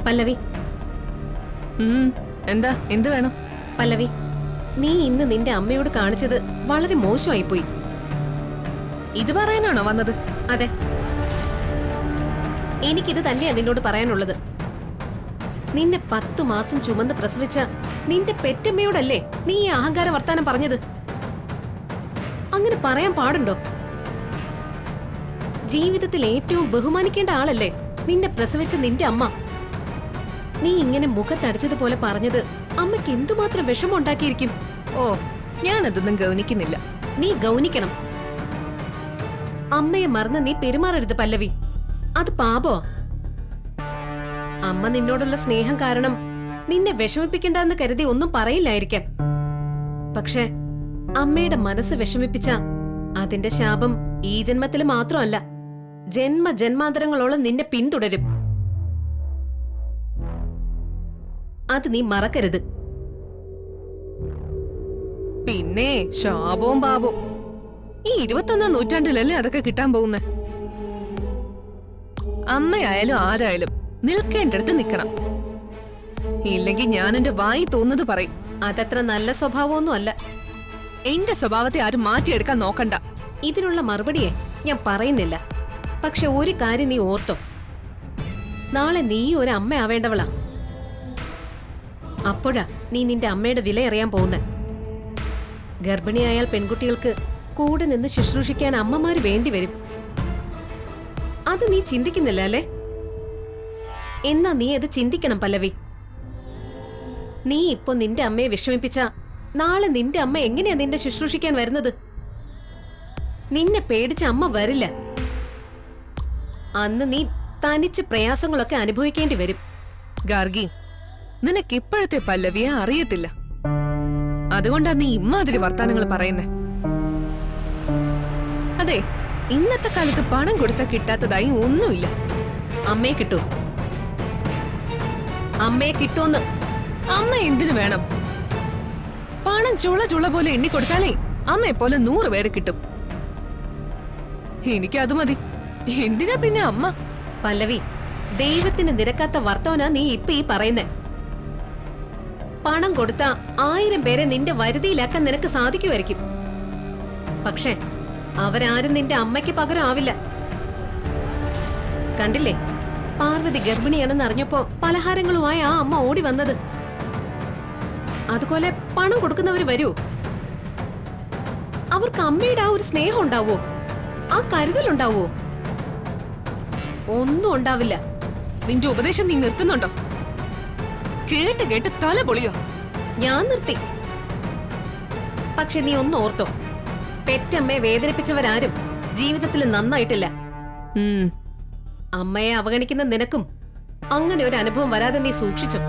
പല്ലവി. എന്താ? എന്ത് വേണം? പല്ലവി, നീ ഇന്ന് നിന്റെ അമ്മയോട് കാണിച്ചത് വളരെ മോശമായി പോയി. ഇത് പറയാനാണോ വന്നത്? അതെ, എനിക്കിത് തന്നെയാ നിന്നോട് പറയാനുള്ളത്. നിന്നെ 10 മാസം ചുമന്ന് പ്രസവിച്ച നിന്റെ പെറ്റമ്മയോടല്ലേ നീ ഈ അഹങ്കാര വർത്താനം പറഞ്ഞത്? അങ്ങനെ പറയാൻ പാടുണ്ടോ? ജീവിതത്തിൽ ഏറ്റവും ബഹുമാനിക്കേണ്ട ആളല്ലേ നിന്നെ പ്രസവിച്ച നിന്റെ അമ്മ. നീ ഇങ്ങനെ മുഖത്തടിച്ചതുപോലെ പറഞ്ഞത് അമ്മയ്ക്ക് എന്തുമാത്രം വിഷമം ഉണ്ടാക്കിയിരിക്കും. ഓ, ഞാനതൊന്നും ഗൗനിക്കുന്നില്ല. നീ ഗൗനിക്കണം. അമ്മയെ മറന്ന് നീ പെരുമാറരുത് പല്ലവി. അത് പാപോ. അമ്മ നിന്നോടുള്ള സ്നേഹം കാരണം നിന്നെ വിഷമിപ്പിക്കണ്ടെന്ന് കരുതി ഒന്നും പറയില്ലായിരിക്കാം. പക്ഷെ അമ്മയുടെ മനസ്സ് വിഷമിപ്പിച്ച അതിന്റെ ശാപം ഈ ജന്മത്തിൽ മാത്രമല്ല, ജന്മാന്തരങ്ങളോളം നിന്നെ പിന്തുടരും. അത് നീ മറക്കരുത്. പിന്നെ ശാപവും പാപവും ഈ 21ാം നൂറ്റാണ്ടിലല്ലേ അതൊക്കെ കിട്ടാൻ പോകുന്നത്. അമ്മയായാലും ആരായാലും നിൽക്കേണ്ടടുത്ത് നിൽക്കണം. ഇല്ലെങ്കിൽ ഞാൻ എന്റെ വായി തോന്നുന്നത് പറയും. അതത്ര നല്ല സ്വഭാവമൊന്നും അല്ല. എന്റെ സ്വഭാവത്തെ ആരും മാറ്റിയെടുക്കാൻ നോക്കണ്ട. ഇതിനുള്ള മറുപടിയെ ഞാൻ പറയുന്നില്ല. പക്ഷെ ഒരു കാര്യം നീ ഓർത്തോ, നാളെ നീ ഒരു അമ്മ ആവേണ്ടവളാ. അപ്പോഴാ നീ നിന്റെ അമ്മയുടെ വില അറിയാൻ പോകുന്നത്. ഗർഭിണിയായാൽ പെൺകുട്ടികൾക്ക് കൂടെ നിന്ന് ശുശ്രൂഷിക്കാൻ അമ്മമാര് വേണ്ടിവരും. അത് നീ ചിന്തിക്കുന്നില്ല അല്ലേ? എന്നാ നീ അത് ചിന്തിക്കണം പല്ലവി. നീ ഇപ്പൊ നിന്റെ അമ്മയെ വിഷമിപ്പിച്ച നാളെ നിന്റെ അമ്മ എങ്ങനെയാ നിന്നെ ശുശ്രൂഷിക്കാൻ വരുന്നത്? നിന്നെ പേടിച്ച അമ്മ വരില്ല. അന്ന് നീ തനിച്ച് പ്രയാസങ്ങളൊക്കെ അനുഭവിക്കേണ്ടി വരും. ഗാർഗി, നിനക്ക് ഇപ്പോഴത്തെ പല്ലവിയെ അറിയത്തില്ല. അതുകൊണ്ടാ നീ ഇമ്മാതിരി വർത്താനങ്ങൾ പറയുന്നേ. അതെ, ഇന്നത്തെ കാലത്ത് പണം കൊടുത്താൽ കിട്ടാത്തതായി ഒന്നുമില്ല. അമ്മയെ കിട്ടൂ, അമ്മയെ കിട്ടൂന്ന്. അമ്മ എന്തിനു വേണം? പണം ചുള പോലെ എണ്ണിക്കൊടുത്താലേ അമ്മയെ പോലെ 100 പേരെ കിട്ടും. എനിക്കത് മതി. എന്തിനാ പിന്നെ അമ്മ? പല്ലവി, ദൈവത്തിന് നിരക്കാത്ത വർത്തമാനാ നീ ഇപ്പൊ ഈ പറയുന്നേ. പണം കൊടുത്ത 1000 പേരെ നിന്റെ വരുതിയിലാക്കാൻ നിനക്ക് സാധിക്കുമായിരിക്കും. പക്ഷെ അവരാരും നിന്റെ അമ്മയ്ക്ക് പകരം ആവില്ല. കണ്ടില്ലേ, പാർവതി ഗർഭിണിയാണെന്ന് അറിഞ്ഞപ്പോ പലഹാരങ്ങളുമായി ആ അമ്മ ഓടി വന്നത്. അതുപോലെ പണം കൊടുക്കുന്നവര് വരൂ. അവർക്ക് അമ്മയുടെ ആ ഒരു സ്നേഹം ഉണ്ടാവോ? ആ കരുതലുണ്ടാവോ? ഒന്നും ഉണ്ടാവില്ല. നിന്റെ ഉപദേശം നീ നിർത്തുന്നുണ്ടോ? കേട്ട് കേട്ട് തല പൊളിയോ? ഞാൻ നിർത്തി. പക്ഷെ നീ ഒന്ന് ഓർത്തോ, പെറ്റമ്മയെ വേദനിപ്പിച്ചവരാരും ജീവിതത്തിൽ നന്നായിട്ടില്ല. അമ്മയെ അവഗണിക്കുന്ന നിനക്കും അങ്ങനെ ഒരു അനുഭവം വരാതെ നീ സൂക്ഷിച്ചു.